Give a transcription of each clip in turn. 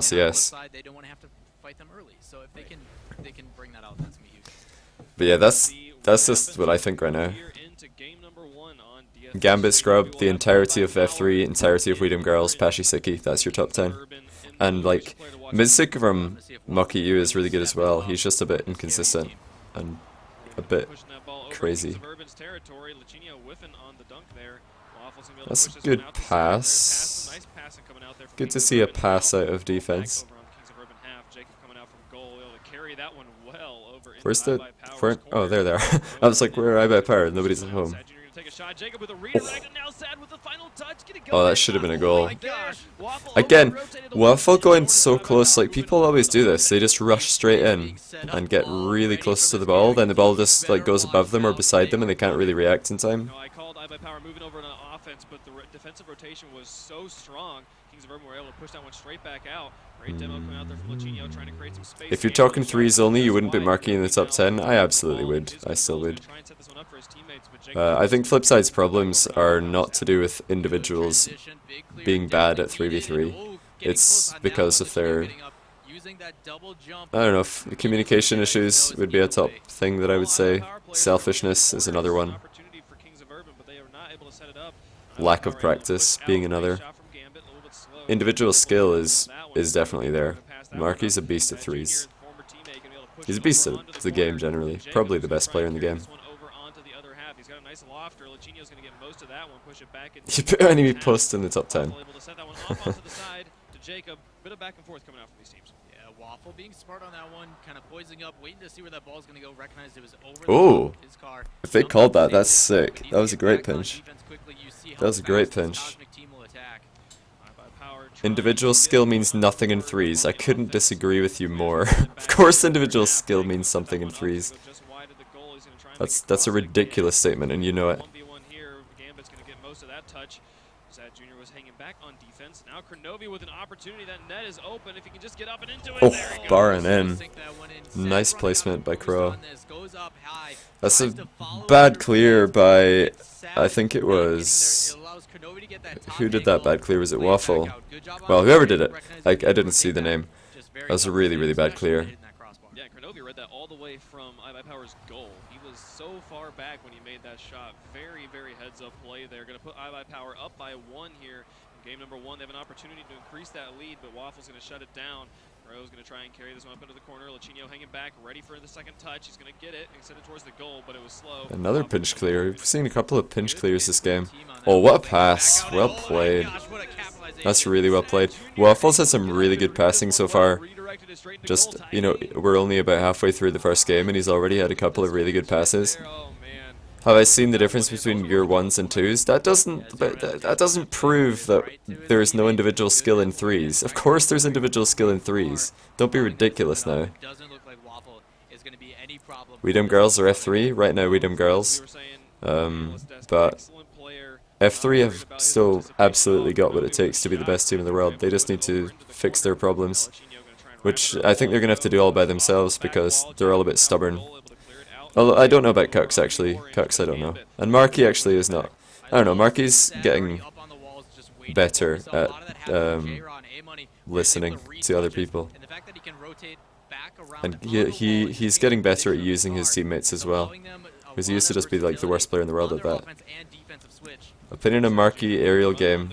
RLCS. They don't want to have to fight them early. So if they can bring that out, that's gonna be huge. But yeah, that's just what I think right now. Gambit Scrub, the entirety of F3, entirety of Weedham Girls, Pashisiki, that's your top 10. And like, Midsig from KoU is really good as well. He's just a bit inconsistent and a bit crazy. That's a good pass. Good to see a pass out of defense. Where's the... oh, there they are. I was like, where are iBP? Nobody's at home. Oh, that should have been a goal. Again, Waffle going so close, like people always do this, they just rush straight in and get really close to the ball, then the ball just like goes above them or beside them and they can't really react in time. I called iBP moving over on offense, but the defensive rotation was so strong, Kings of Urban were able to push that one straight back out. Great demo coming out there from Lachinio, trying to create some space. If you're talking threes only, you wouldn't be marking in the top 10? I absolutely would. I still would. I think Flipside's problems are not to do with individuals being bad at 3v3. It's because of their... I don't know, if communication issues would be a top thing that I would say. Selfishness is another one. Lack of practice being another. Individual skill is definitely there. Marky's a beast at threes. He's a beast at the game generally. Probably the best player in the game. You put enemy post in the top 10. Waffle being smart on that one, kind of poising up, waiting to see where that ball's going to go. Recognized it was over his car. If they called that, that's sick. That was a great pinch. That was a great pinch. Individual skill means nothing in threes. I couldn't disagree with you more. Of course individual skill means something in threes. That's a ridiculous statement and you know it. Oh, barring in. Nice placement by Crow. That's a bad clear by, I think it was... Who did that bad clear? Was it Waffle? Well, whoever did it. I didn't see the name. That was a really, really bad clear. Yeah, Kronovi read that all the way from iBP's goal. He was so far back when he made that shot. Very, very heads-up play there. Going to put iBP up by 1 here. In game number 1, they have an opportunity to increase that lead, but Waffle's going to shut it down. Cro's going to try and carry this one up into the corner. Lachinio hanging back, ready for the second touch. He's going to get it and send it towards the goal, but it was slow. Another pinch clear. We've seen a couple of pinch clears this game. Oh, what a pass. Well played. That's really well played. Waffles had some really good passing so far. Just, you know, we're only about halfway through the first game and he's already had a couple of really good passes. Have I seen the difference between year 1s and 2s? That doesn't prove that there is no individual skill in 3s. Of course there's individual skill in 3s. Don't be ridiculous now. Weedham Girls are F3, right now Weedham Girls. But F3 have still absolutely got what it takes to be the best team in the world. They just need to fix their problems, which I think they're going to have to do all by themselves because they're all a bit stubborn. Although I don't know about Kux actually. Kux I don't know. And Marky actually is not. I don't know, Marky's getting better at listening to other people. And he's getting better at using his teammates as well. Because he used to just be like the worst player in the world at that. Opinion on Marky aerial game.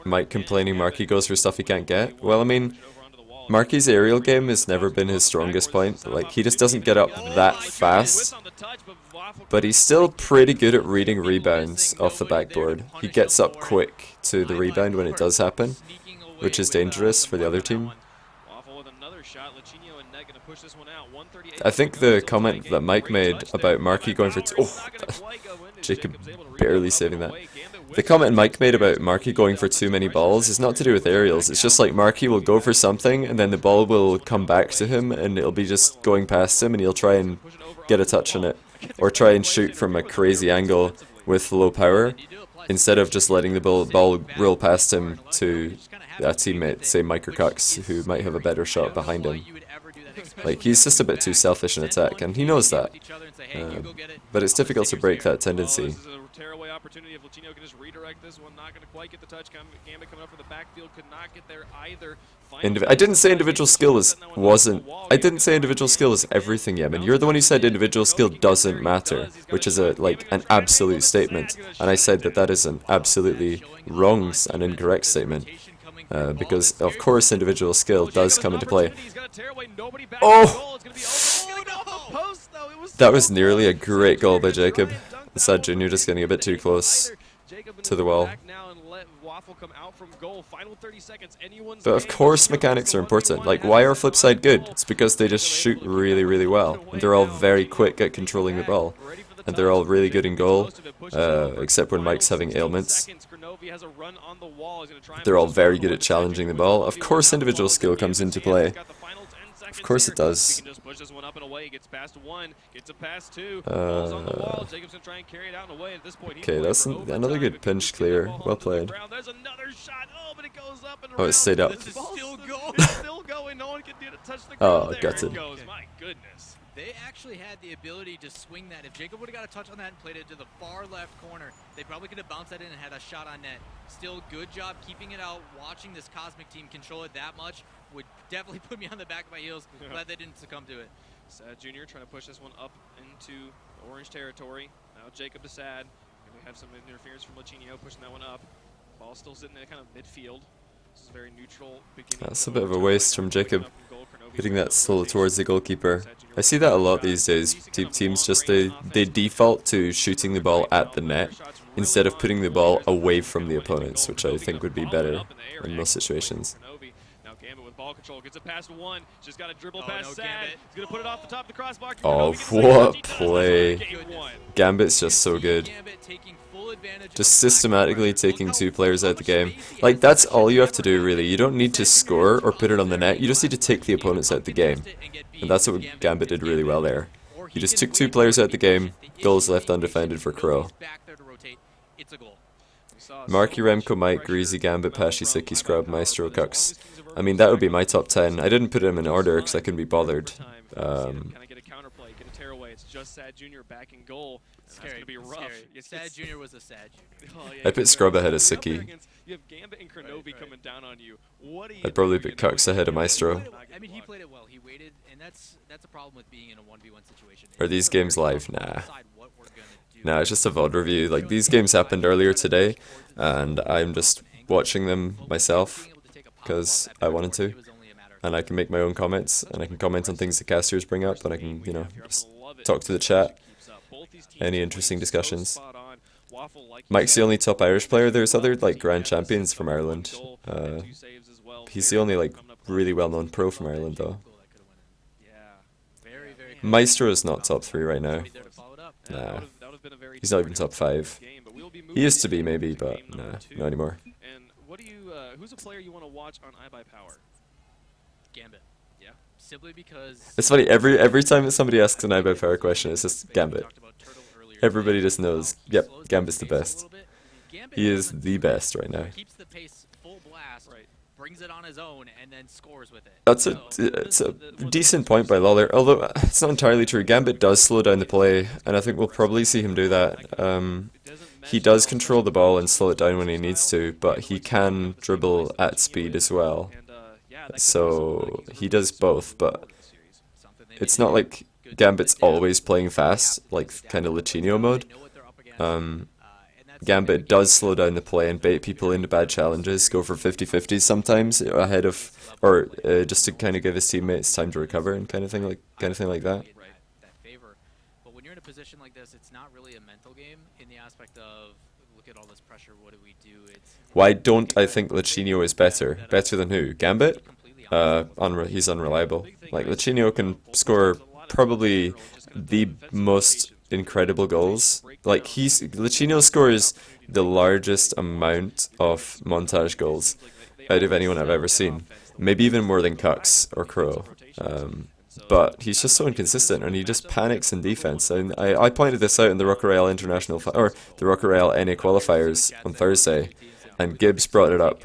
Mike complaining Marky goes for stuff he can't get. Well, I mean, Marky's aerial game has never been his strongest point. Like, he just doesn't get up that fast. But he's still pretty good at reading rebounds off the backboard. He gets up quick to the rebound when it does happen, which is dangerous for the other team. I think the comment that Mike made about Marky going for Jacob barely saving that. The comment Mike made about Marky going for too many balls is not to do with aerials. It's just like Marky will go for something and then the ball will come back to him and it'll be just going past him and he'll try and get a touch on it. Or try and shoot from a crazy angle with low power instead of just letting the ball roll past him to a teammate, say Mike or Kux, who might have a better shot behind him. Like, he's just a bit too selfish in attack, and he knows that. But it's difficult to break that tendency. This is a tearaway opportunity if Latino can just redirect this one. Not going to quite get the touch. Gambit coming up from the backfield could not get there either. I didn't say individual skill wasn't. I didn't say individual skill is everything, Yemen. You're the one who said individual skill doesn't matter, which is an absolute statement. And I said that is an absolutely wrong and incorrect statement. Because of course individual skill does come into play. Oh! That was nearly a great goal by Jacob. Sad Junior just getting a bit too close to the wall. But of course mechanics are important. Like, why are Flipside good? It's because they just shoot really, really well. And they're all very quick at controlling the ball. And they're all really good in goal, except when Mike's having ailments. They're all very good at challenging the ball. Of course individual skill comes into play. Of course it does. Okay, that's another good pinch clear. Well played. Oh, it stayed up. Oh, gutted. They actually had the ability to swing that. If Jacob would have got a touch on that and played it to the far left corner, they probably could have bounced that in and had a shot on net. Still, good job keeping it out. Watching this Cosmic team control it that much would definitely put me on the back of my heels. Glad they didn't succumb to it. Sad Junior trying to push this one up into orange territory. Now Jacob to Sad. We have some interference from Lachinio pushing that one up. Ball still sitting in kind of midfield. This is very neutral beginning. That's a bit of a waste from Jacob, hitting that solo towards the goalkeeper. I see that a lot these days. Teams just they default to shooting the ball at the net instead of putting the ball away from the opponents, which I think would be better in most situations. Ball control gets it past one. Just got to dribble past Sad. He's gonna put it off the top of the crossbar. Oh, what play! Gambit's just so good. Just systematically taking two players out of the game. Like, that's all you have to do, really. You don't need to score or put it on the net. You just need to take the opponents out of the game. And that's what Gambit did really well there. He just took two players out of the game. Goals left undefended for KoU. Marky, Remco, Mike, Greasy, Gambit, Pashi, Siki, Scrub, Maestro, Cux. I mean, that would be my top 10. I didn't put them in order because I couldn't be bothered. It's just Sad Junior back in goal. That's going to be rough. Sad Junior was a Sad Junior. Oh, yeah, I put Scrub ahead of Siki. You have Gambit and Kronovi coming down on you. I'd probably put Cux ahead of Maestro. I mean, he played it well. He waited, and that's a problem with being in a 1v1 situation. Are these games live? Nah. Nah, it's just a VOD review. Like, these games happened earlier today, and I'm just watching them myself because I wanted to. And I can make my own comments, and I can comment on things the casters bring up, and I can, you know, just talk to the chat. Any interesting discussions. Mike's the only top Irish player. There's other, like, grand champions from Ireland. He's the only, like, really well-known pro from Ireland, though. Maestro is not top 3 right now. Nah. He's not even top 5. He used to be, maybe, but nah, not anymore. And what do you, who's a player you want to watch on iBP? Gambit. Yeah. Simply because it's funny, every time that somebody asks an iBP question, it's just Gambit. Everybody just knows, yep, Gambit's the best. He is the best right now. Keeps the pace full blast, brings it on his own, and then scores with it. It's a decent point by Lawler, although it's not entirely true. Gambit does slow down the play, and I think we'll probably see him do that. He does control the ball and slow it down when he needs to, but he can dribble at speed as well. So he does both, but it's not like Gambit's always playing fast, like kind of Latino mode. Gambit does slow down the play and bait people into bad challenges, go for 50-50s sometimes ahead of, or just to kind of give his teammates time to recover and kind of thing like that. But when you're in a position like this, it's not really a mental game in the aspect of look at all this pressure. What do we do? Why don't I think Lachinio is better? Better than who? Gambit? He's unreliable. Like, Lachinio can score probably the most incredible goals. Like, Lachinio scores the largest amount of montage goals out of anyone I've ever seen. Maybe even more than Cux or KoU. But he's just so inconsistent, and he just panics in defense. And I pointed this out in the Rocket Rail International, or the Rocket Rail NA qualifiers on Thursday, and Gibbs brought it up.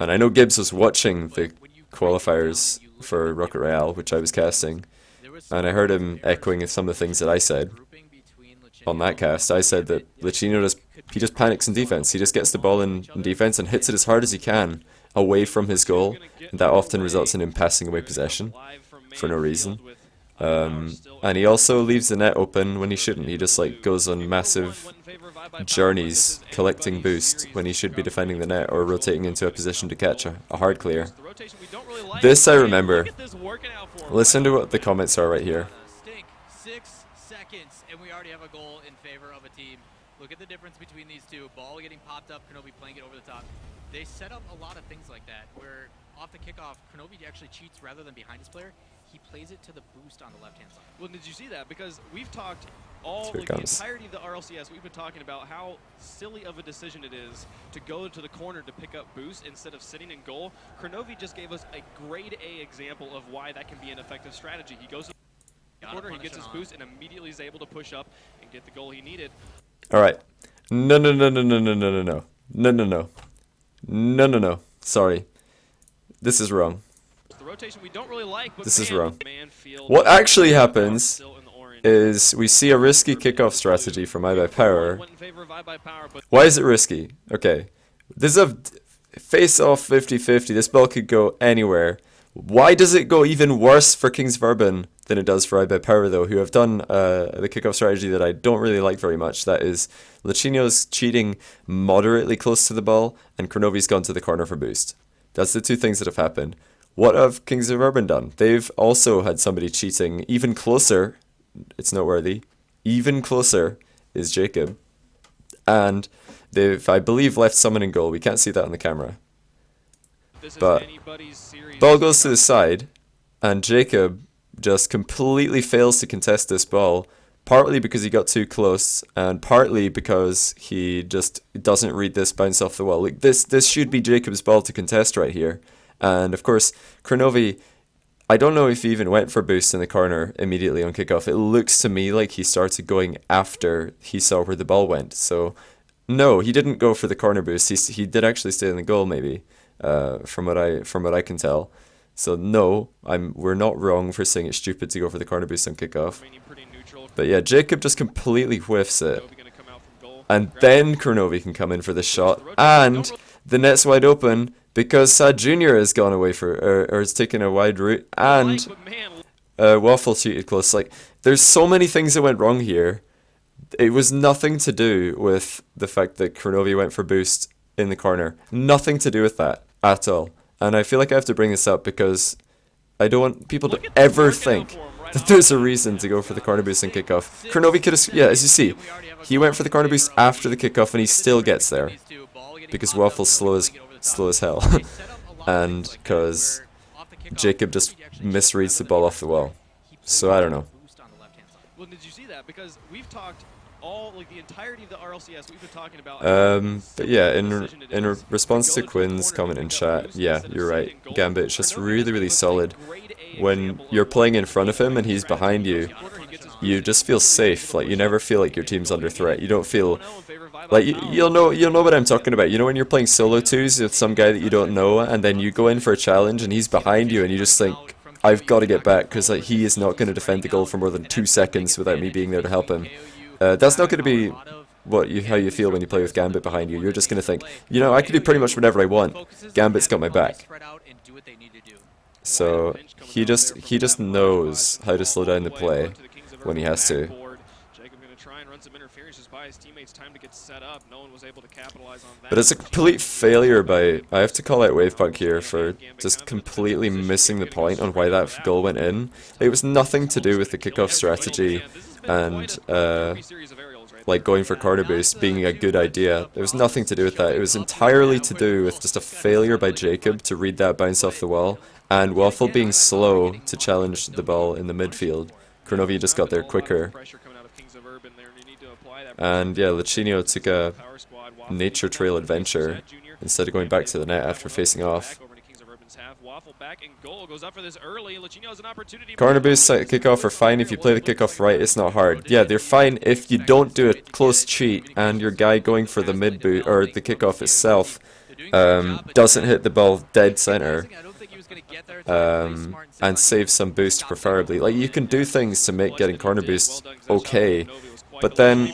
And I know Gibbs was watching the qualifiers for Rocket Royale, which I was casting, and I heard him echoing some of the things that I said on that cast. I said that Licino just panics in defense. He just gets the ball in defense and hits it as hard as he can away from his goal, and that often results in him passing away possession for no reason. And he also leaves the net open when he shouldn't. He just like goes on massive journeys collecting boost when he should be defending the net or rotating into a position to catch a hard clear. This I remember. Listen to what the comments are right here. 6 seconds, and we already have a goal in favor of a team. Look at the difference between these two. Ball getting popped up, KoU playing it over the top. They set up a lot of things like that, where off the kickoff, KoU actually cheats rather than behind his player. He plays it to the boost on the left-hand side. Well, did you see that? Because we've talked the entirety of the RLCS, we've been talking about how silly of a decision it is to go to the corner to pick up boost instead of sitting in goal. KoU just gave us a grade A example of why that can be an effective strategy. He goes to the corner, he gets his boost, and immediately is able to push up and get the goal he needed. Alright. No. Sorry. This is wrong. Rotation we don't really like, but this is wrong. What actually happens is we see a risky kickoff strategy from iBP Power. Why is it risky? Okay, this is a face-off 50-50. This ball could go anywhere. Why does it go even worse for Kings of Urban than it does for iBP Power, though, who have done the kickoff strategy that I don't really like very much? That is, Licino's cheating moderately close to the ball, and KoU's gone to the corner for boost. That's the two things that have happened. What have Kings of Urban done? They've also had somebody cheating even closer. It's noteworthy. Even closer is Jacob. And they've, I believe, left someone in goal. We can't see that on the camera. But ball goes to the side, and Jacob just completely fails to contest this ball, partly because he got too close, and partly because he just doesn't read this bounce off the wall. Like this should be Jacob's ball to contest right here. And of course, KoU, I don't know if he even went for boost in the corner immediately on kickoff. It looks to me like he started going after he saw where the ball went. So, no, he didn't go for the corner boost. He did actually stay in the goal, maybe, from what I can tell. So no, we're not wrong for saying it's stupid to go for the corner boost on kickoff. But yeah, Jacob just completely whiffs it, and then KoU can come in for the shot, and the net's wide open. Because Sad Jr. has gone away for, or has taken a wide route, and Waffle cheated close. Like, there's so many things that went wrong here. It was nothing to do with the fact that KoU went for boost in the corner. Nothing to do with that at all. And I feel like I have to bring this up because I don't want people to ever think that there's a reason to go for the corner boost and kickoff. KoU could have, yeah, as you see, he went for the corner boost after the kickoff and he still gets there because Waffle's slow as hell, and because Jacob just misreads the ball off the wall. So I don't know. Well, did you see that? Because we've talked the entirety of the RLCS, we've been talking about. But yeah, in response to Quinn's comment in chat, yeah, you're right. Gambit's just really solid. When you're playing in front of him and he's behind you, you just feel safe. Like, you never feel like your team's under threat. You don't feel like you'll know what I'm talking about. You know when you're playing solo twos with some guy that you don't know, and then you go in for a challenge and he's behind you, and you just think, I've got to get back because like he is not going to defend the goal for more than 2 seconds without me being there to help him. That's not going to be how you feel when you play with Gambit behind you. You're just going to think, you know, I can do pretty much whatever I want. Gambit's got my back. So he just knows how to slow down the play when he has to. But it's a complete failure by, I have to call out Wavepunk here for just completely missing the point on why that goal went in. It was nothing to do with the kickoff strategy and like going for corner boost being a good idea. It was nothing to do with that. It was entirely to do with just a failure by Jacob to read that bounce off the wall, and Waffle being slow to challenge the ball in the midfield. KoU just got there quicker. And yeah, Licino took a nature trail adventure instead of going back to the net after facing off. Corner boosts at kickoff are fine if you play the kickoff right, it's not hard. Yeah, they're fine if you don't do a close cheat and your guy going for the mid boot or the kickoff itself doesn't hit the ball dead center. gonna get there. It's really smart and and save some boost preferably. Like, you can do things to make getting corner boost okay, but then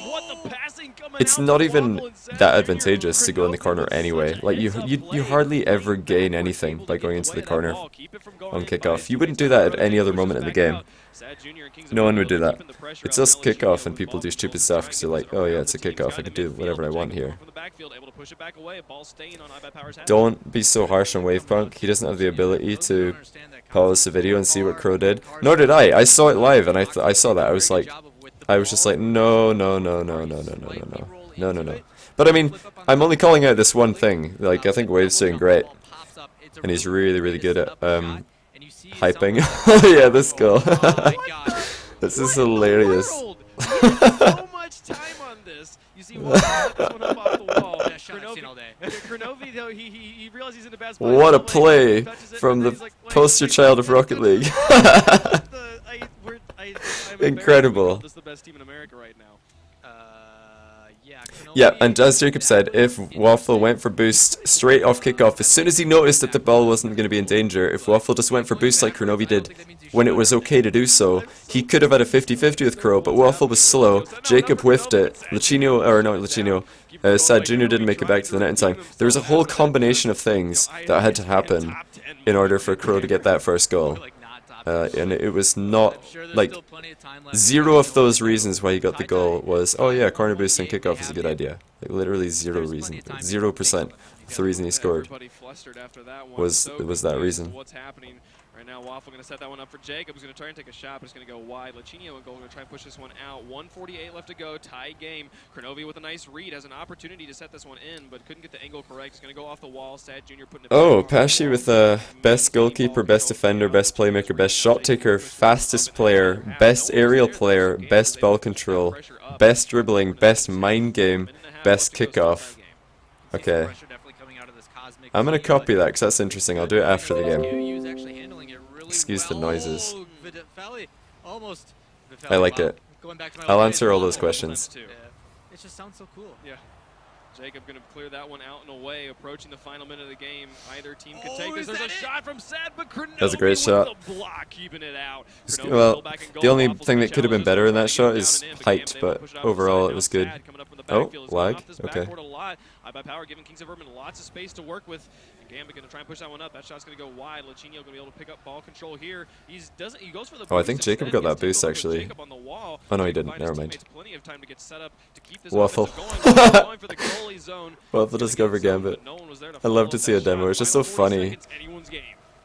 it's not even that advantageous to go in the corner anyway. Like, you hardly ever gain anything by going into the corner on kickoff. You wouldn't do that at any other moment in the game. No one would do that. It's just kickoff and people do stupid stuff because they're like, oh yeah, it's a kickoff, I can do whatever I want here. Don't be so harsh on Wavepunk. He doesn't have the ability to pause the video and see what KoU did. Nor did I. I saw it live and I saw that. I was just like, no, no, no, no, no, no, no, no, no, no, no, no. But I mean, I'm only calling out this one thing. Like, I think Wave's doing great, and he's really, really good at hyping. Oh yeah, this goal. This is hilarious. So much time on this. You see one up off the wall. Kronovi, though, he realizes he's in a bad spot. What a play from the poster child of Rocket League. Incredible. This is the best team in America right now. Yeah, and as Jacob said, if Waffle went for boost straight off kickoff, as soon as he noticed that the ball wasn't going to be in danger, if Waffle just went for boost like Kronovi did when it was okay to do so, he could have had a 50-50 with KoU, but Waffle was slow, Jacob whiffed it, Sad Jr. didn't make it back to the net in time. There was a whole combination of things that had to happen in order for KoU to get that first goal. And it was not, like, zero of those reasons why he got the goal was, oh yeah, corner boost and kickoff is a good idea. Like, literally 0 reason. 0% of the reason he scored was that reason. Right now, Waffle going to set that one up for Jacob. He's going to try and take a shot, but it's going to go wide. Lachinio and goal going to try and push this one out. 1:48 left to go. Tie game. Kronovi with a nice read has an opportunity to set this one in, but couldn't get the angle correct. He's going to go off the wall. Sad Jr. putting it. Oh, Pashi with best goalkeeper, best defender, best playmaker, best shot taker, fastest player, best aerial player, best ball control, best dribbling, best mind game, best kickoff. Okay. I'm going to copy that because that's interesting. I'll do it after the game. Excuse the noises. I like it. I'll answer all those questions. It just sounds so cool. Yeah. Jacob going to clear that one out and away, approaching the final minute of the game. Either team could take this. There's a shot from Sad, but Kronovi That's a great shot. with the block, keeping it out. Well, the only thing that could have been better in that shot is height, but overall it was good. Oh, lag? Okay. iBP Power giving Kings of Urban lots of space to work with. And Gambit going to try and push that one up. That shot's going to go wide. Lachinio going to be able to pick up ball control here. He goes for the Oh, I think Jacob got that boost actually. Oh no, he didn't. Never mind. Waffle. Waffle just go for Gambit. I love to see a demo. It's just so funny.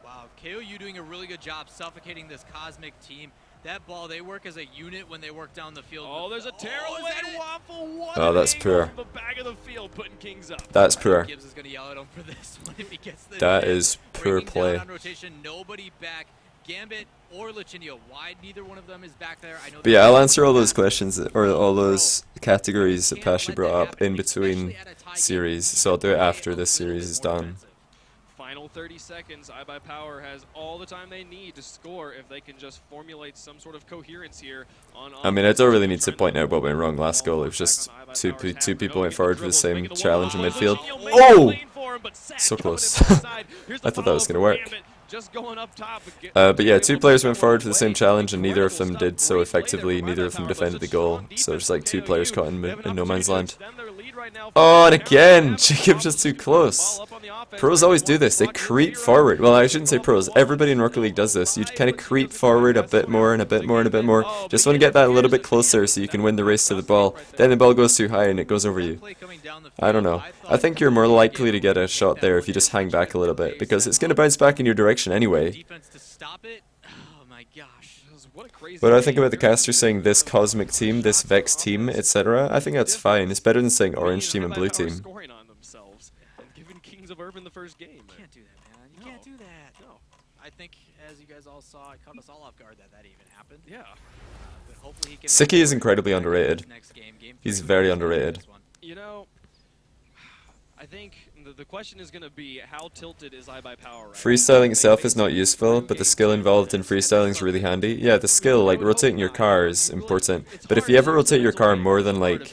Wow, KoU doing a really good job suffocating this Cosmic team. That ball, they work as a unit when they work down the field. Oh, there's a tearaway Waffle. Oh, that's poor. The back of the field, putting Kings up. That's poor. Gibbs is going to yell at him for this one if he gets the that is poor play. On rotation, nobody back. Gambit or Lachinio, why neither one of them is back there? I know. But yeah, I'll answer all those questions or all those categories that Pashi brought up in between series. So I'll do it after this series is done. Final 30 seconds. iBP Power has all the time they need to score if they can just formulate some sort of coherence here. I mean, I don't really need to point out what went wrong last goal. It was just two people went forward for the same challenge in midfield. Oh! So close. I thought that was going to work. But yeah, two players went forward for the same challenge and neither of them did so effectively. Neither of them defended the goal. So it's like two players caught in no man's land. Oh, and again! Jacob's just too close. Pros always do this. They creep forward. Well, I shouldn't say pros. Everybody in Rocket League does this. You kind of creep forward a bit more and a bit more and a bit more. Just want to get that a little bit closer so you can win the race to the ball. Then the ball goes too high and it goes over you. I don't know. I think you're more likely to get a shot there if you just hang back a little bit because it's going to bounce back in your direction anyway. What do I think about the caster saying this Cosmic team, this Vex team, etc.? I think that's fine. It's better than saying orange team and blue team. Urban the first game. You can't do that, man. You can't do that. No. I think, as you guys all saw, it caught us all off guard that even happened. Yeah. But hopefully he can Siki is incredibly underrated. He's very underrated. You know, I think the question is going to be how tilted is iBuyPower right now? Freestyling itself is not useful, but the skill involved in freestyling is really handy. Yeah, the skill, like rotating your car, is important. But if you ever rotate your car more than like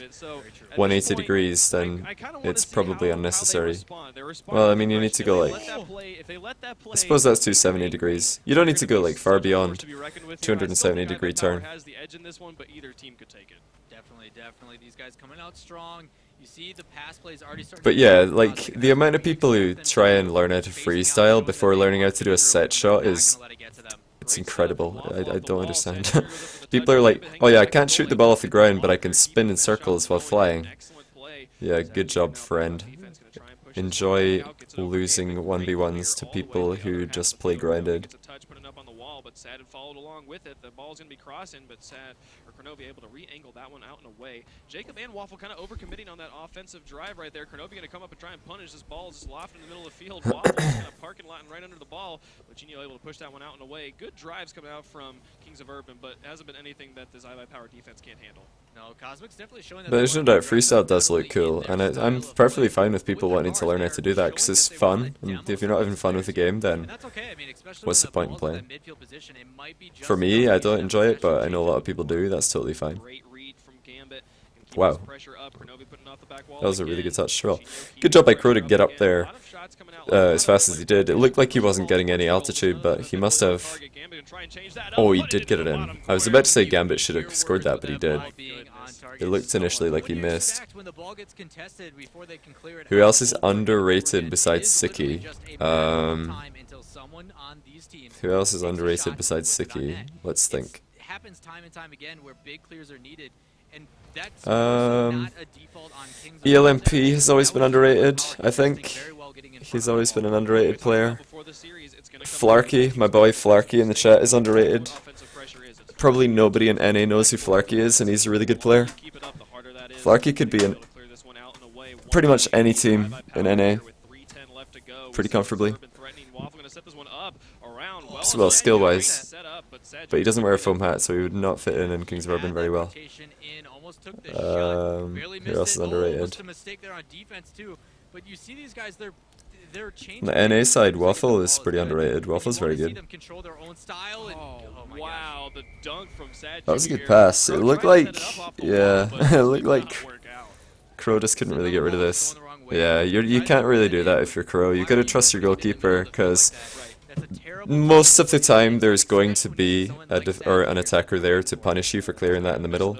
180 degrees, then it's probably unnecessary. Well, I mean, you need to go like, I suppose that's 270 degrees. You don't need to go like far beyond 270 degree turn. Definitely. These guys coming out strong. You see the pass plays already starting. But yeah, like the amount of people who try and learn how to freestyle before learning how to do a set shot is, it's incredible. I don't understand. People are like, oh yeah, I can't shoot the ball off the ground, but I can spin in circles while flying. Yeah, good job, friend. Enjoy losing 1v1s to people who just play grounded. But Sad had followed along with it. The ball's going to be crossing, but Sad or Kronovi able to re-angle that one out and away. Jacob and Waffle kind of overcommitting on that offensive drive right there. Kronovi going to come up and try and punish. This ball is just lofted in the middle of the field. Waffle just kind of parking lot and right under the ball. Luchino able to push that one out and away. Good drives coming out from Kings of Urban, but hasn't been anything that this iBuyPower defense can't handle. No, Cosmic's definitely showing that. But there's no doubt freestyle does look cool, and I'm perfectly fine with people wanting to learn how to do that because it's fun. And if you're not having fun with the game, then what's the point in playing? For me, I don't enjoy it, but I know a lot of people do. That's totally fine. Wow. That was a really good touch as well. Good job by Crow to get up there as fast as he did. It looked like he wasn't getting any altitude, but he must have... Oh, he did get it in. I was about to say Gambit should have scored that, but he did. It looked initially like he missed. Who else is underrated besides Siki? Who else is underrated besides Siki? Let's think. Happens time and time again where big clears are needed, and that's ELMP has always been underrated, I think. He's always been an underrated player. Flarky, my boy Flarky in the chat, is underrated. Probably nobody in NA knows who Flarky is, and he's a really good player. Flarky could be in pretty much any team in NA, pretty comfortably. Well, skill-wise. But he doesn't wear a foam hat, so he would not fit in Kings of Urban very well. Who else is underrated? On the NA side, Waffle is pretty underrated. Waffle's very good. Wow, the dunk from Sad. That was a good pass. It looked like, yeah, it looked like Crow just couldn't really get rid of this. Yeah, you can't really do that if you're Crow. You gotta trust your goalkeeper, because most of the time there's going to be an attacker there to punish you for clearing that in the middle.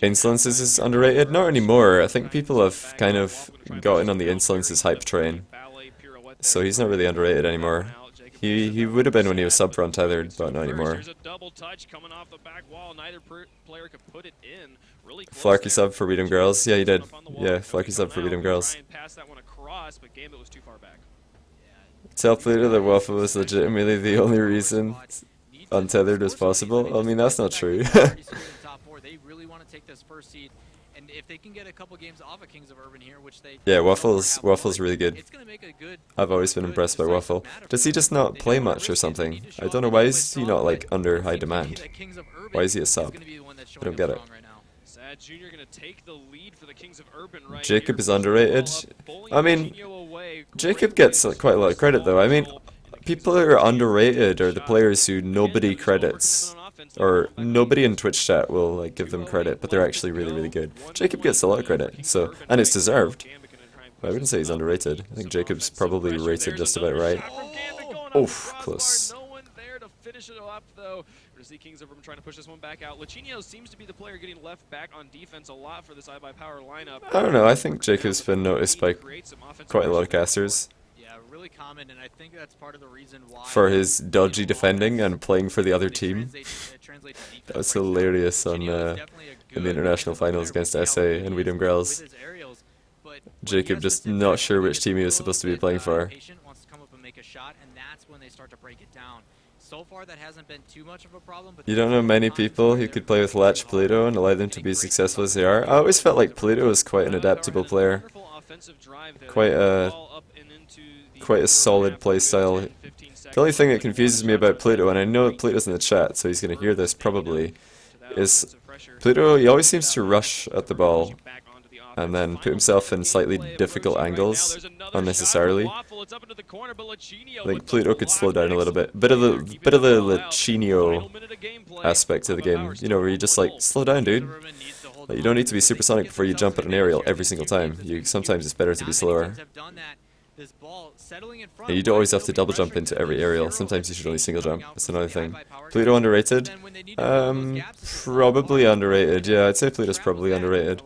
Insolences is underrated? Not anymore. I think people have kind of gotten on the Insolences hype train. So he's not really underrated anymore. He would have been when he was sub-front tethered, but not anymore. Flarky sub for Weedham Girls? Yeah, he did. Yeah, Flarky sub for Weedham Girls. Tell Pluto that Waffle was legitimately the only reason untethered was possible? I mean, that's not true. Yeah, Waffle's really good. I've always been impressed by Waffle. Does he just not play much or something? I don't know, why is he not like under high demand? Why is he a sub? I don't get it. Jacob is underrated. I mean, Jacob gets quite a lot of credit though. I mean, people who are underrated are the players who nobody credits. Or nobody in Twitch chat will like give them credit, but they're actually really, really good. Jacob gets a lot of credit, so, and it's deserved. But I wouldn't say he's underrated. I think Jacob's probably rated just about right. Oof, close. Kings of Urban trying to push this one back out. Luchino seems to be the player getting left back on defense a lot for this iBuyPower lineup. I don't know, I think Jacob's been noticed by quite a lot of casters. Really common, and I think that's part of the reason why for his dodgy defending and playing for the other team. That was hilarious on in the international finals against SA and Weedham Girls. Jacob just not sure which team he was supposed to be playing for. You don't know many people who could play with Latch Polito and allow them to be as successful as they are. I always felt like Polito was quite an adaptable player. Quite a solid playstyle. The only thing that confuses me about Pluto, and I know Pluto's in the chat, so he's going to hear this probably, is Pluto, he always seems to rush at the ball. and then put himself in slightly difficult angles unnecessarily. I think Pluto could slow down a little bit. Bit of the Lichinio aspect of the game, you know, where you just like, slow down, dude. Like, you don't need to be supersonic before you jump at an aerial every single time. Sometimes it's better to be slower. And you don't always have to double jump into every aerial. Sometimes you should only single jump. That's another thing. Pluto underrated? Probably underrated. Yeah, I'd say Pluto's probably underrated.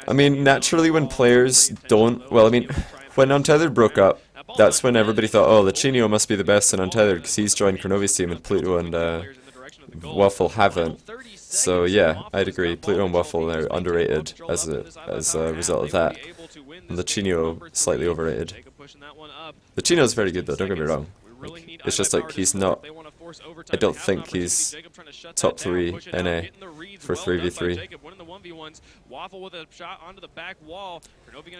I mean, naturally when players don't... Well, I mean, when Untethered broke up, that's when everybody thought, oh, Lichinio must be the best in Untethered because he's joined Kronovi's team and Pluto and Waffle haven't. So yeah, I'd agree. Pluto and Waffle are underrated as a result of that. And Lichinio slightly overrated. Lichinio's very good though, don't get me wrong. Like, it's just like he's not... I don't think he's top 3 NA for 3v3.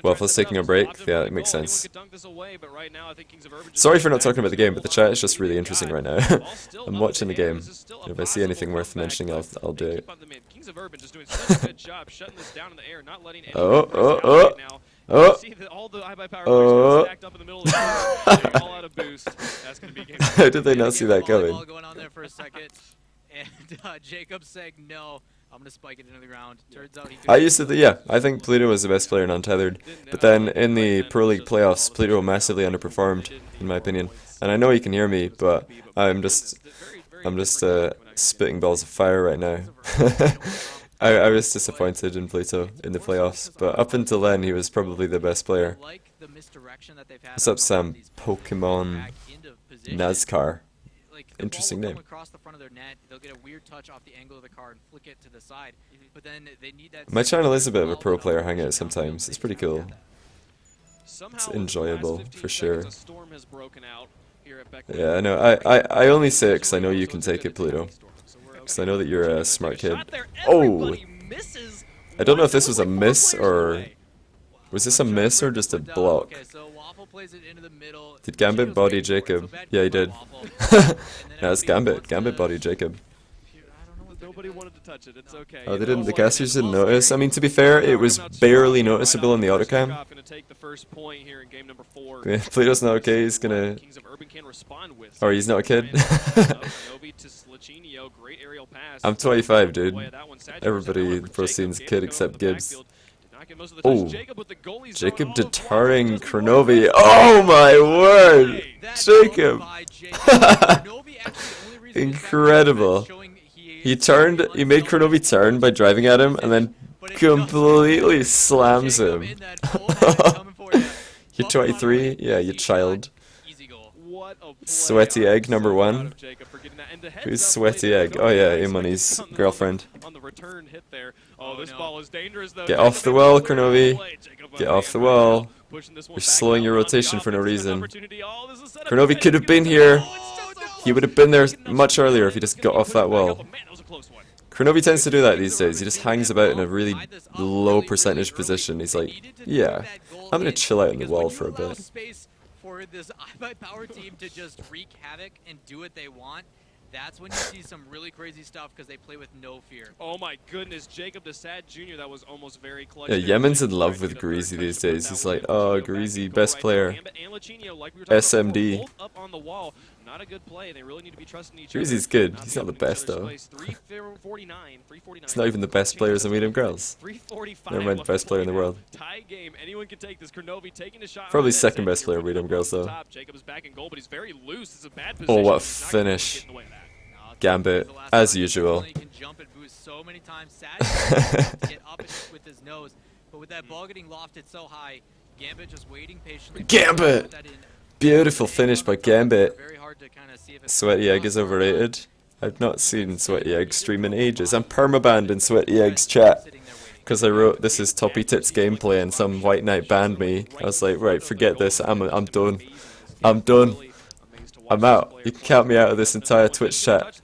Waffle's taking a break? Yeah, it makes sense. Sorry for not talking about the game, but the chat is just really interesting right now. I'm watching the game. If I see anything worth mentioning, I'll do it. Oh, oh, oh! Oh! Oh! How did they not see that coming? And Jacob saying no, I'm gonna spike it into the ground. Turns out I used to, yeah, I think Pluto was the best player in Untethered, but then in the Pro League playoffs, Pluto massively underperformed, in my opinion. And I know you can hear me, but I'm just spitting balls of fire right now. I was disappointed in Pluto in the playoffs, but up until then, he was probably the best player. What's up, Sam? Pokemon NASCAR. Interesting name. My channel is a bit of a pro player hangout sometimes. It's pretty cool. It's enjoyable, for sure. Yeah, I know. I only say it because I know you can take it, Pluto. Because I know that you're a smart kid. Oh! I don't know if this was a miss or... Was this a miss or just a block? Did Gambit body Jacob? Yeah, he did. Yeah, it's Gambit. Gambit body Jacob. Nobody wanted to touch it. It's okay. Oh, they didn't. The casters didn't notice. I mean, to be fair, it was barely noticeable in the autocam. Pluto's not okay. He's gonna. Or he's not a kid. I'm 25, dude. Everybody in the pro scene's a kid except Gibbs. Oh, Jacob deterring Kronovi. Oh my word, Jacob! Incredible. He made Kronovi turn by driving at him, and then completely slams him. You're 23? Yeah, you child. Sweaty Egg number 1. Who's Sweaty Egg? Oh yeah, Imani's girlfriend. Get off the wall, Kronovi. Get off the wall. You're slowing your rotation for no reason. Kronovi could have been here. He would have been there much earlier if he just got off that wall. Kronovi tends to do that these days. He just hangs about in a really low percentage position. He's like, yeah, I'm gonna chill out in the wall for a bit. For this iBP team to just wreak havoc and do what they want, that's when you see some really crazy stuff because they play with no fear. Oh my goodness, Jacob Desad Jr., that was almost very clutch. Yeah, Yemen's in love with Greasy these days. He's like, oh, Greasy, best player. SMD. Not a good play. They really need to be trusting each other. Greasy's good. He's not the best though. He's not even the best players in Medium Girls. Never mind, best player in the world. Probably second best player in Medium Girls though. Oh, what a finish. Gambit, as usual. Gambit! Beautiful finish by Gambit. Sweaty Egg is overrated. I've not seen Sweaty Egg stream in ages. I'm permabanned in Sweaty Egg's chat because I wrote this is Toppy Tits gameplay and some white knight banned me. I was like, right, forget this. I'm done. I'm done. I'm out. You can count me out of this entire Twitch chat.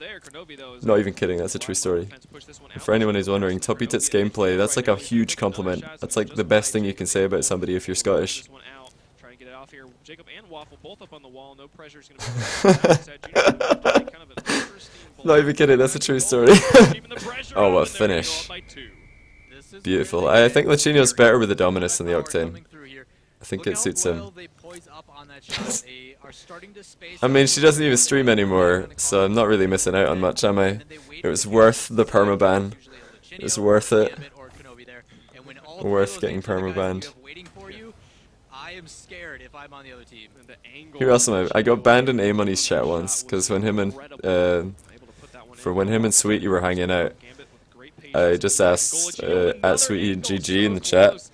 Not even kidding, that's a true story. And for anyone who's wondering, Toppy Tits gameplay, that's like a huge compliment. That's like the best thing you can say about somebody if you're Scottish. Jacob and Waffle both up on the wall. No pressure is going to be. Not even kidding. That's a true story. Oh, what a finish! Beautiful. I think Lachino's better with the Dominus than the Octane. I think it suits him. I mean, she doesn't even stream anymore, so I'm not really missing out on much, am I? It was worth the permaban. It was worth it. Worth getting permabanned. Who else am I? I got banned in A-Money's chat once, because when him and Sweetie were hanging out, I just asked at Sweetie GG in the chat,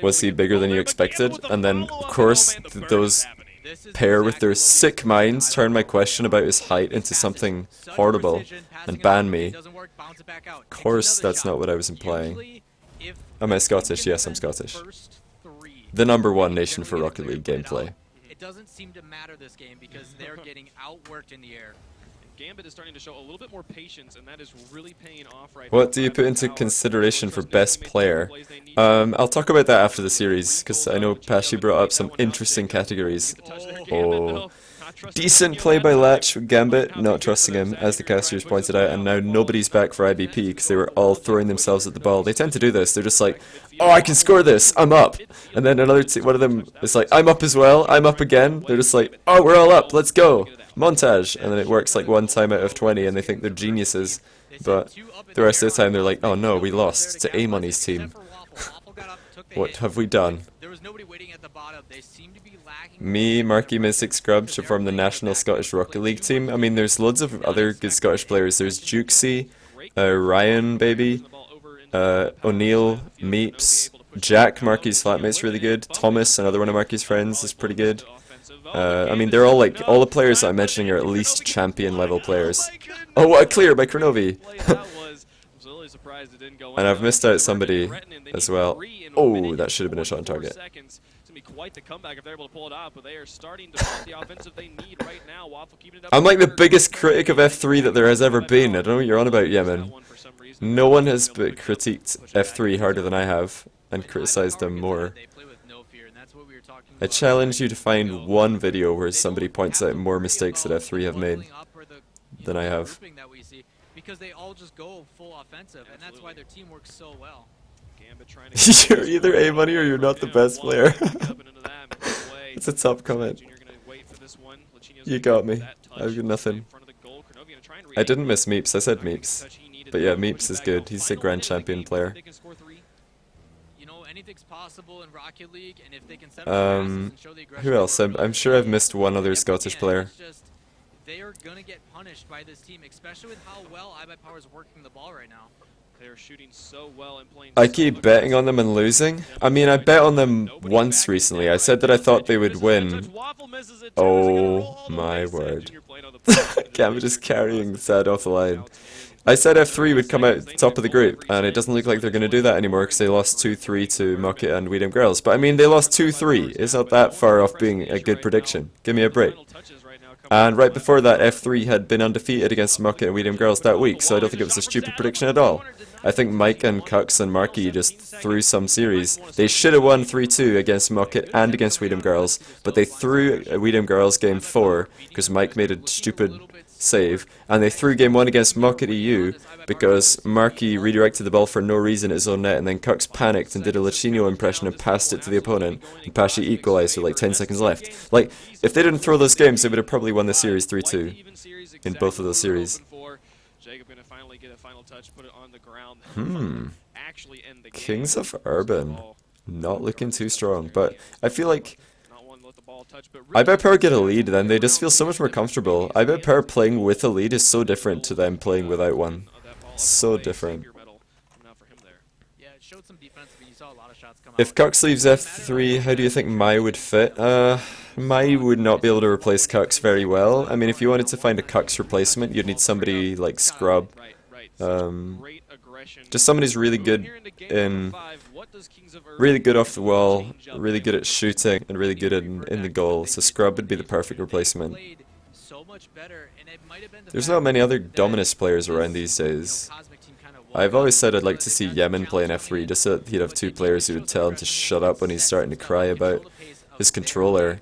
was he bigger than you expected? And then, of course, those pair with their sick minds turned my question about his height into something horrible and banned me. Of course, that's not what I was implying. Am I Scottish? Yes, I'm Scottish. The #1 nation for Rocket League gameplay. It doesn't seem to matter this game because they're getting outworked in the air. Gambit is starting to show a little bit more patience, and that is really paying off right now. What do you put into consideration for best player? I'll talk about that after the series, because I know Pashi brought up some interesting categories. Oh, decent play by Latch with Gambit, not trusting him, as the casters pointed out, and now nobody's back for IBP because they were all throwing themselves at the ball. They tend to do this, they're just like, oh, I can score this, I'm up. And then another one of them is like, I'm up as well, I'm up again. They're just like, oh, we're all up, let's go. Montage. And then it works like 1 time out of 20 and they think they're geniuses. But the rest of the time they're like, oh no, we lost to A-Money's team. What have we done? Me, Marky, Mystic, Scrub should form the National Scottish Rocket League team. I mean, there's loads of other good Scottish players. There's Jukesy, Ryan, baby, O'Neill, Meeps, Jack, Marky's flatmate's really good. Thomas, another one of Marky's friends, is pretty good. I mean, they're all like, all the players I'm mentioning are at least champion level players. Oh, what a clear by Kronovi! And I've missed out somebody as well. Oh, that should have been a shot on target. I'm like the biggest critic of F3 that there has ever been. I don't know what you're on about, Yemen. No one has critiqued F3 harder than I have, and criticized them more. I challenge you to find one video where somebody points out more mistakes that F3 have made than I have. Because they all just go full offensive, and that's why their team works so well. You're either A-Money or you're not the best player. It's a top comment. You got me. I've got nothing. I didn't miss Meeps, I said Meeps. But yeah, Meeps is good. He's a grand champion player. Who else? I'm sure I've missed one other Scottish player. They are going to get punished by this team, especially with how well iBP is working the ball right now. They're shooting so well and playing. I keep betting on them and losing. I mean, I bet on them once recently. I said that I thought they would win. Oh my word. Gambit is carrying Sad off the line. I said F3 would come out top of the group, and it doesn't look like they're going to do that anymore because they lost 2-3 to Mucket and Weedham Girls. But I mean, they lost 2-3. It's not that far off being a good prediction. Give me a break. And right before that, F3 had been undefeated against Mucket and Weedham Girls that week, so I don't think it was a stupid prediction at all. I think Mike and Kux and Marky just threw some series. They should have won 3-2 against Mucket and against Weedham Girls, but they threw Weedham Girls game 4 because Mike made a stupid save, and they threw game 1 against Mucket EU because Marky redirected the ball for no reason at his own net, and then Kux panicked and did a Lachino impression and passed it to the opponent, and Pashi equalized with like 10 seconds left. Like, if they didn't throw those games, they would have probably won the series 3-2 in both of those series. Kings of Urban. Not looking too strong, but I feel like iBP get a lead, then they just feel so much more comfortable. iBP playing with a lead is so different to them playing without one. So different. If Kux leaves F3, how do you think Mai would fit? Mai would not be able to replace Kux very well. I mean, if you wanted to find a Kux replacement, you'd need somebody like Scrub. Just somebody who's really good off the wall, really good at shooting, and really good in the goal. So Scrub would be the perfect replacement. There's not many other Dominus players around these days. I've always said I'd like to see Yemen play in F3, just so that he'd have 2 players who would tell him to shut up when he's starting to cry about his controller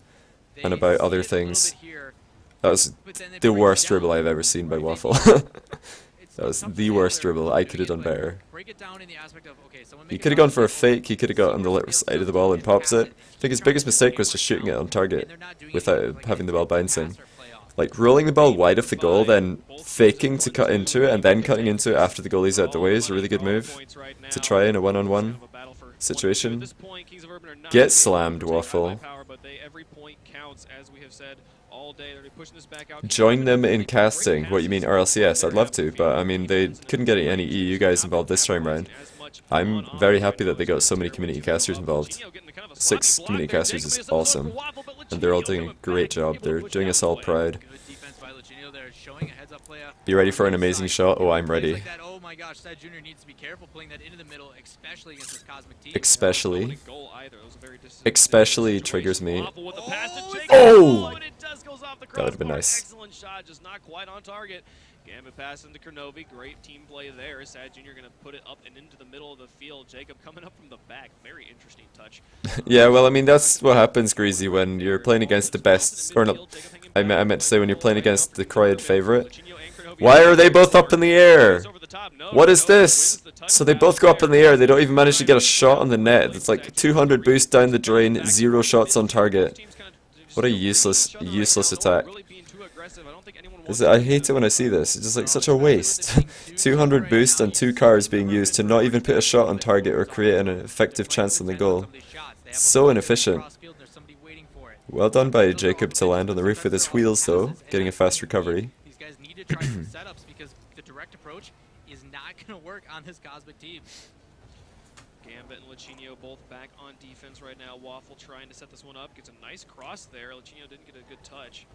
and about other things. That was the worst dribble I've ever seen by Waffle. That was the worst dribble. I could have done better. Break it down in the aspect of, okay, someone He make could have gone for a fake. He could have got on the left side of the ball and pops it. I think his biggest mistake was just shooting it on target without having the ball bouncing. Like rolling the ball wide of the goal, then faking to cut into it, and then cutting into it after the goalie's out the way is a really good move to try in a one-on-one situation. Get slammed, Waffle. Join them in casting. What, you mean RLCS? I'd love to, but I mean, they couldn't get any EU guys involved this time round. I'm very happy that they got so many community casters involved. 6 community casters is awesome, and they're all doing a great job. They're doing us all proud. Be ready for an amazing shot? Oh, I'm ready. Oh my gosh, Sad Jr. needs to be careful playing that into the middle, especially against this Cosmic team. Especially triggers me. Oh! That would have been nice. Excellent shot, just not quite on target. Gambit pass into Kronovi, great team play there. Sad Jr. going to put it up and into the middle of the field. Jacob coming up from the back, very interesting touch. Yeah, well, I mean, that's what happens, Greasy, when you're playing against the best, or no, I meant to say when you're playing against the crowd favorite. Why are they both up in the air? What is this? So they both go up in the air, they don't even manage to get a shot on the net. It's like 200 boost down the drain, 0 shots on target. What a useless attack. I hate it when I see this, it's just like such a waste. 200 boost and 2 cars being used to not even put a shot on target or create an effective chance on the goal. So inefficient. Well done by Jacob to land on the roof with his wheels though, getting a fast recovery. These guys need to try some setups because the direct approach is not going to work on this Cosmic team. Gambit and Lachinio both back on defense right now. Waffle trying to set this one up, gets a nice cross there. Lachinio didn't get a good touch.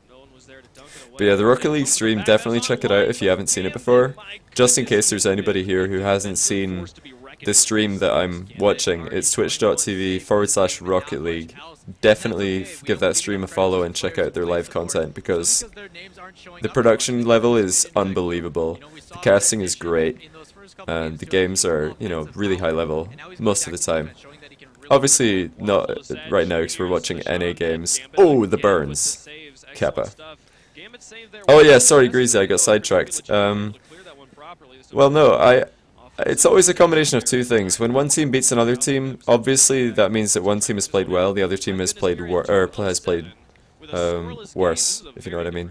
No one was there to dunk it away. But yeah, the Rocket League stream, definitely check it out if you haven't seen it before. Just in case there's anybody here who hasn't seen the stream that I'm watching, it's twitch.tv/Rocket League. Definitely give that stream a follow and check out their live content because the production level is unbelievable. The casting is great, and the games are, you know, really high level most of the time. Obviously not right now because we're watching NA games. Oh, the burns. Kappa. Oh yeah, sorry Greasy, I got sidetracked. Well no, it's always a combination of 2 things. When one team beats another team, obviously that means that one team has played well, the other team has played worse, if you know what I mean.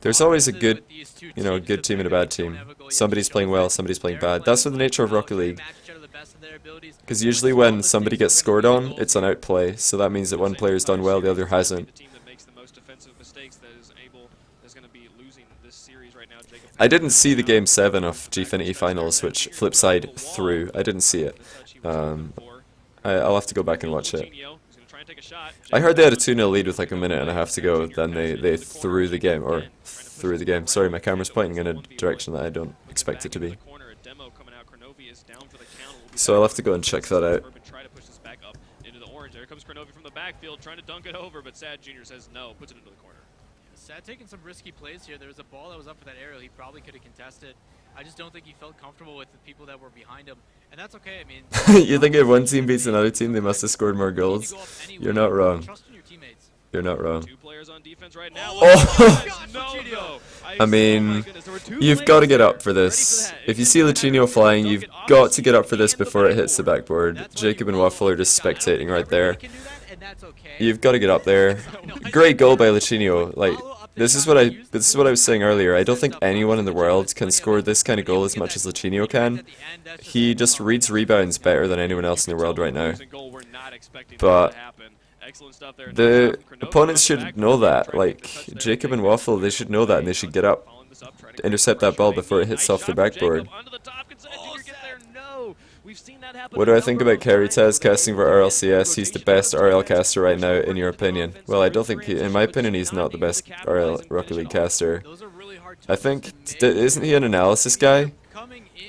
There's always a good, you know, good team and a bad team. Somebody's playing well, somebody's playing bad. That's the nature of Rocket League. Because usually when somebody gets scored on, it's an outplay, so that means that one player's done well, the other hasn't. I didn't see the Game 7 of Gfinity Finals, which Flipside threw. I didn't see it. I'll have to go back and watch it. I heard they had a 2-0 lead with like a minute and a half to go, then they threw the game, or threw the game. Sorry, my camera's pointing in a direction that I don't expect it to be. So I'll have to go and check that out. There comes Kronovi from the backfield trying to dunk it over, but Sad Jr. says no, puts it into the corner. Sad taking some risky plays here. There was a ball that was up for that aerial. He probably could have contested. I just don't think he felt comfortable with the people that were behind him. And that's okay. I mean, you think if one team beats another team, they must have scored more goals? You're not wrong. You're not wrong. 2 players on defense right now. Oh! I mean, you've got to get up for this. If you see Lachinio flying, you've got to get up for this before it hits the backboard. Jacob and Waffle are just spectating right there. You've got to get up there. Great goal by Lachinio. Like, this is what I was saying earlier. I don't think anyone in the world can score this kind of goal as much as Lachinio can. He just reads rebounds better than anyone else in the world right now. But the opponents should know that. Like, Jacob and Waffle, they should know that and they should get up, intercept that ball before it hits off the backboard. What do I think about Tez casting for RLCS? He's the best RL caster right now, in your opinion. Well, I don't think, in my opinion, he's not the best RL Rocket League caster. I think, isn't he an analysis guy?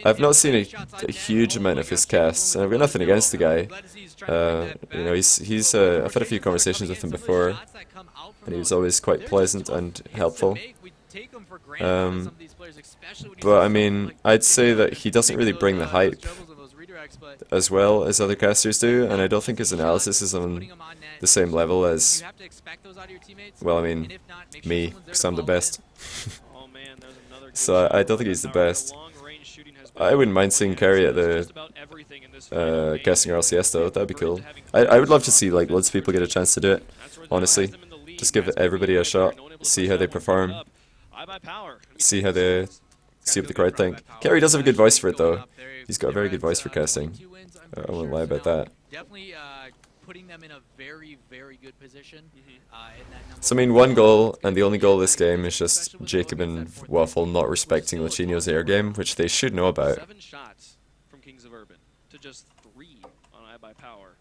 I've not seen a huge amount of his casts, and I've got nothing against the guy. You know, I've had a few conversations with him before, and he was always quite pleasant and helpful. But I mean, I'd say that he doesn't really bring the hype as well as other casters do, and I don't think his analysis is on the same level as, well, I mean, me, because I'm the best. so I don't think he's the best. I wouldn't mind seeing Carry at the casting RLCS though, that'd be cool. I would love to see like loads of people get a chance to do it, honestly. Just give everybody a shot, see how they perform, see what the crowd think. Carry does have a good voice for it though. He's got a very good voice for casting. I won't lie about that. Definitely putting them in a very, very good position. So I mean, one goal, and the only goal of this game is just Jacob and Waffle not respecting Lachinio's air game, which they should know about. 7 shots from Kings of Urban to just 3 on iBuyPower,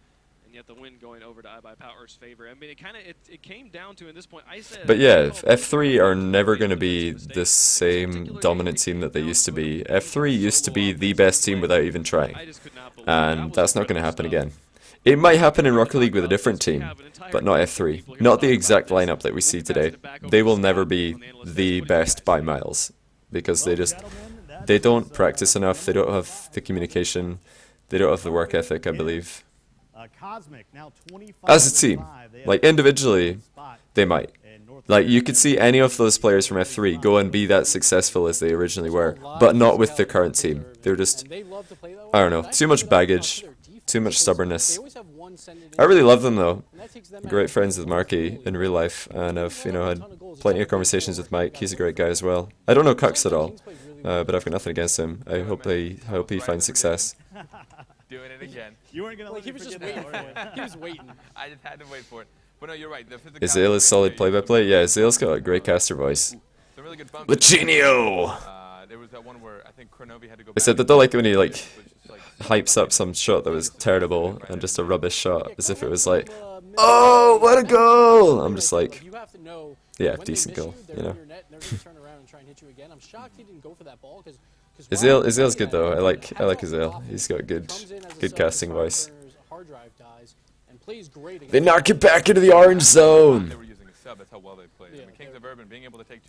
and yet the win going over to iBuyPower's favor. I mean, it came down to, at this point, I said... But yeah, F3 are never going to be the same dominant team that they used to be. F3 used to be the best team without even trying, and that's not going to happen again. It might happen in Rocket League with a different team, but not F3. Not the exact lineup that we see today. They will never be the best by miles, because they don't practice enough, they don't have the communication, they don't have the work ethic, I believe. As a team, like individually, they might. Like you could see any of those players from F3 go and be that successful as they originally were, but not with the current team. They're just, I don't know, too much baggage. Too much stubbornness. I really love them though. Great friends with Marky in real life, and I've had plenty of conversations with Mike. He's a great guy as well. I don't know Cux at all, but I've got nothing against him. I hope he finds success. Doing it again. You weren't gonna. Like, he was just waiting for it. He was waiting. I just had to wait for it. But no, you're right. Azale is solid play-by-play. Yeah, Azale's got a great caster voice. Really good Lachinio! There was that one where I think Kronovi had to go. I said that don't like when he hypes up some shot that was terrible and just a rubbish shot, as if it was like, oh, what a goal! I'm just like, yeah, decent goal, you know. Azale's good though. I like Azale. He's got good casting voice. They knock it back into the orange zone.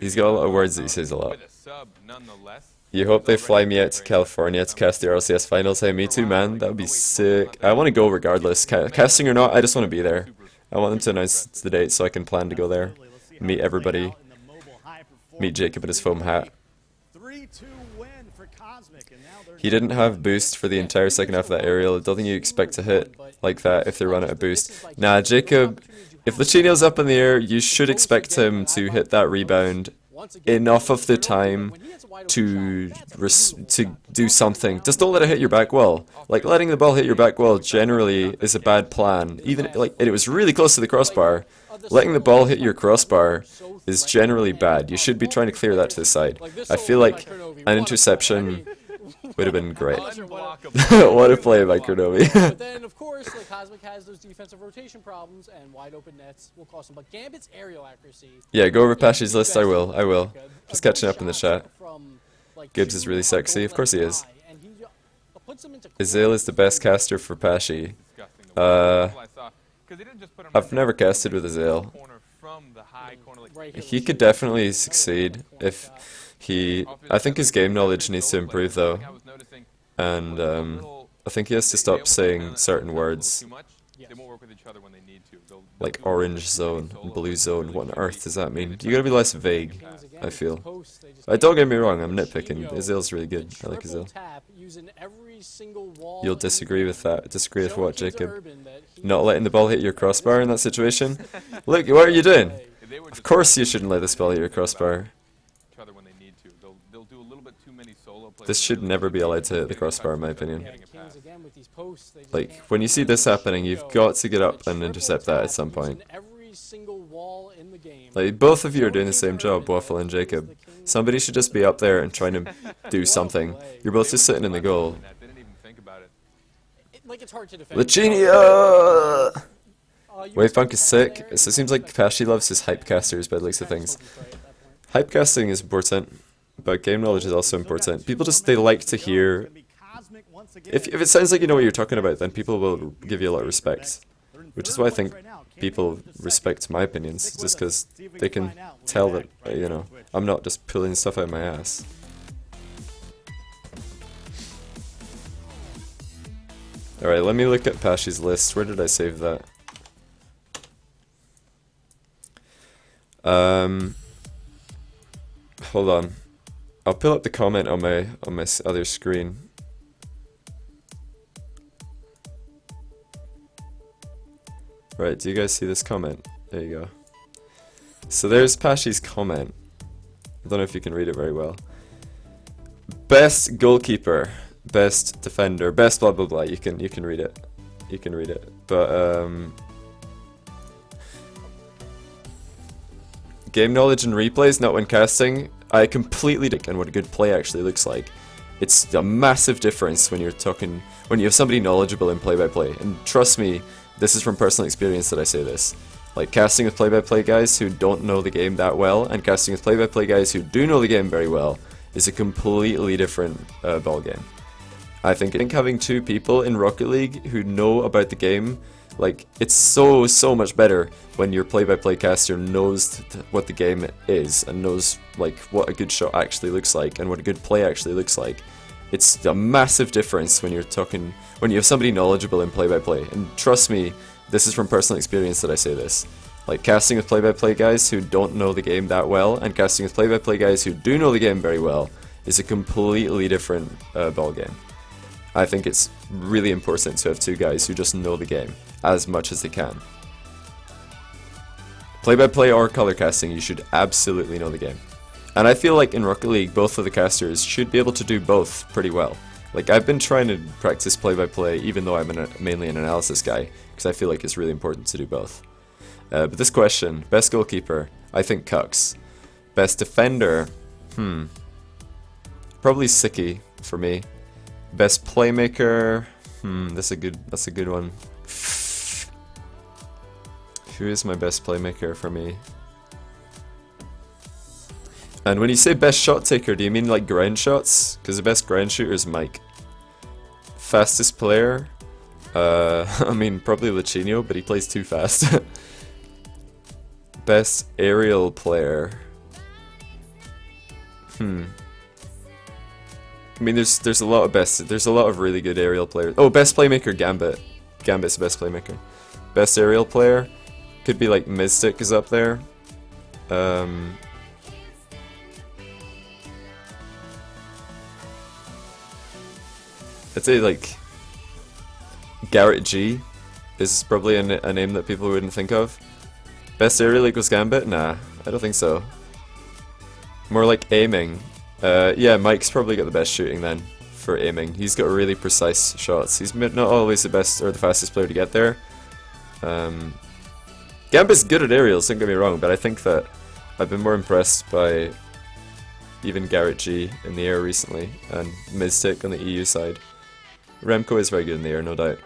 He's got a lot of words that he says a lot. You hope they fly me out to California to cast the RLCS finals. Hey, me too, man. That would be sick. I want to go regardless. Casting or not, I just want to be there. I want them to announce the date so I can plan to go there. Meet everybody. Meet Jacob in his foam hat. He didn't have boost for the entire second half of that aerial. I don't think you expect to hit like that if they run out of boost. Nah, Jacob, if Lachinio's up in the air, you should expect him to hit that rebound enough of the time to do something. Just don't let it hit your back wall. Like, letting the ball hit your back wall generally is a bad plan. Even, like, it was really close to the crossbar. Letting the ball hit your crossbar is generally bad. You should be trying to clear that to the side. I feel like an interception would have been great. What a play by Kronovi. But then, of course, like Cosmic has those defensive rotation problems, and wide open nets will cost him. But Gambit's aerial accuracy. Yeah, go over Pashy's list. I will. Just catching up in the chat. Gibbs is really sexy. Of course he is. Azale is the best caster for Pashy. I've never casted with Azale. He could definitely succeed if he... I think his game knowledge needs to improve though. And I think he has to stop saying certain words. Like orange zone, blue zone, what on earth does that mean? You gotta be less vague, I feel. Don't get me wrong, I'm nitpicking. Azale's really good. I like Azale. You'll disagree with that. Disagree with what, Jacob? Not letting the ball hit your crossbar in that situation? Look, what are you doing? Of course you shouldn't let this ball hit your crossbar. This should never be allowed to hit the crossbar, in my opinion. Like, when you see this happening, you've got to get up and intercept that at some point. Like, both of you are doing the same job, Waffle and Jacob. Somebody should just be up there and trying to do something. You're both just sitting in the goal. Lachinia! Wavepunk is sick. So it seems like Pashy loves his hype casters by the looks of things. Hype casting is important, but game knowledge is also important. People just, they like to hear... If it sounds like you know what you're talking about, then people will give you a lot of respect. Which is why I think people respect my opinions, just because they can tell that, you know, I'm not just pulling stuff out of my ass. Alright, let me look at Pashy's list. Where did I save that? Hold on. I'll pull up the comment on my other screen. Right, do you guys see this comment? There you go. So there's Pashi's comment. I don't know if you can read it very well. Best goalkeeper, best defender, best blah blah blah. You can read it. You can read it. But game knowledge and replays, not when casting. I completely dig and what a good play actually looks like. It's a massive difference when you're talking when you have somebody knowledgeable in play-by-play. And trust me, this is from personal experience that I say this. Like casting with play-by-play guys who don't know the game that well, and casting with play-by-play guys who do know the game very well, is a completely different ball game. I think having two people in Rocket League who know about the game, like it's so much better when your play-by-play caster knows what the game is and knows like what a good shot actually looks like and what a good play actually looks like. It's a massive difference when you're talking when you have somebody knowledgeable in play-by-play. And trust me, this is from personal experience that I say this. Like casting with play-by-play guys who don't know the game that well, and casting with play-by-play guys who do know the game very well, is a completely different ball game. I think it's really important to have two guys who just know the game as much as they can. Play-by-play or color casting, you should absolutely know the game. And I feel like in Rocket League, both of the casters should be able to do both pretty well. Like I've been trying to practice play-by-play even though I'm mainly an analysis guy, because I feel like it's really important to do both. But this question, best goalkeeper, I think Kux. Best defender, probably Sicky for me. Best playmaker, that's a good one. Who is my best playmaker for me? And when you say best shot taker, do you mean like ground shots? Because the best ground shooter is Mike. Fastest player? I mean probably Lachinio, but he plays too fast. Best aerial player. I mean there's a lot of really good aerial players. Oh, best playmaker Gambit. Gambit's the best playmaker. Best aerial player could be like Mystic is up there. I'd say like Garrett G is probably a name that people wouldn't think of. Best aerial equals Gambit? Nah, I don't think so. More like aiming. Yeah, Mike's probably got the best shooting then for aiming. He's got really precise shots. He's not always the best or the fastest player to get there. Gambit's good at aerials, don't get me wrong, but I think that I've been more impressed by even Garrett G in the air recently, and Mystic on the EU side. Remco is very good in the air, no doubt.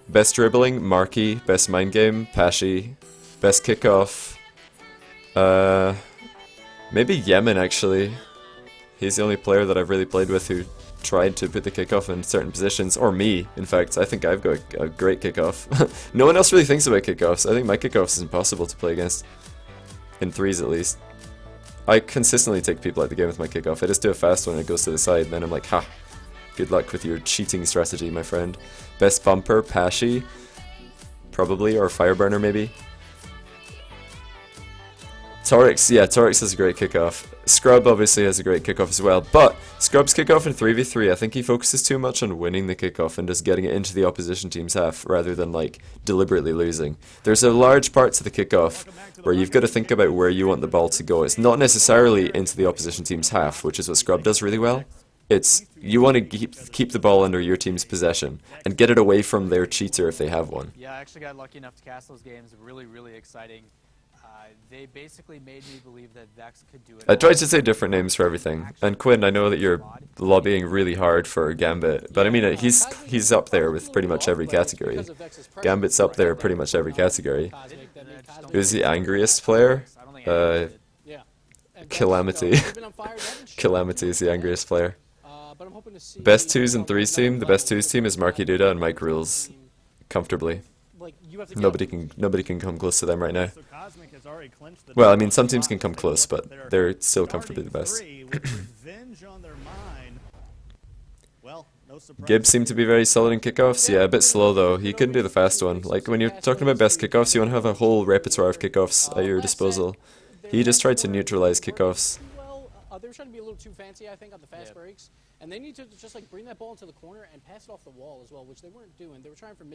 Best dribbling, Marky. Best mind game, Pashi. Best kickoff, maybe Yemen actually. He's the only player that I've really played with who tried to put the kickoff in certain positions, or me, in fact. I think I've got a great kickoff. No one else really thinks about kickoffs. I think my kickoffs is impossible to play against. In threes at least. I consistently take people out the game with my kickoff. I just do a fast one and it goes to the side, and then I'm like, ha, good luck with your cheating strategy, my friend. Best bumper, Pashi, probably, or Fireburner maybe. Torix, yeah, Torix has a great kickoff. Scrub obviously has a great kickoff as well, but Scrub's kickoff in 3v3, I think he focuses too much on winning the kickoff and just getting it into the opposition team's half rather than like deliberately losing. There's a large part to the kickoff where you've got to think about where you want the ball to go. It's not necessarily into the opposition team's half, which is what Scrub does really well. It's you want to keep the ball under your team's possession and get it away from their cheater if they have one. Yeah, I actually got lucky enough to cast those games. Really exciting. They basically made me believe that Vex could do it. I tried to say different names for everything. And Quinn, I know that you're lobbying really hard for Gambit, but I mean he's up there with pretty much every category. Gambit's up there pretty much every category. Who's the angriest player? Calamity. Calamity is the angriest player. Best 2s and 3s team. The best 2s team is Marky Duda and Mike Rules. Comfortably. Nobody can come close to them right now. Well, I mean, some teams can come close, but they're still comfortably the best. Gibbs seemed to be very solid in kickoffs. Yeah, a bit slow though. He couldn't do the fast one. Like when you're talking about best kickoffs, you want to have a whole repertoire of kickoffs at your disposal. He just tried to neutralize kickoffs. They were trying to be a little too fancy, I think, on the fast Yeah. breaks. And they need to just like bring that ball into the corner and pass it off the wall as well, which they weren't doing. They were trying for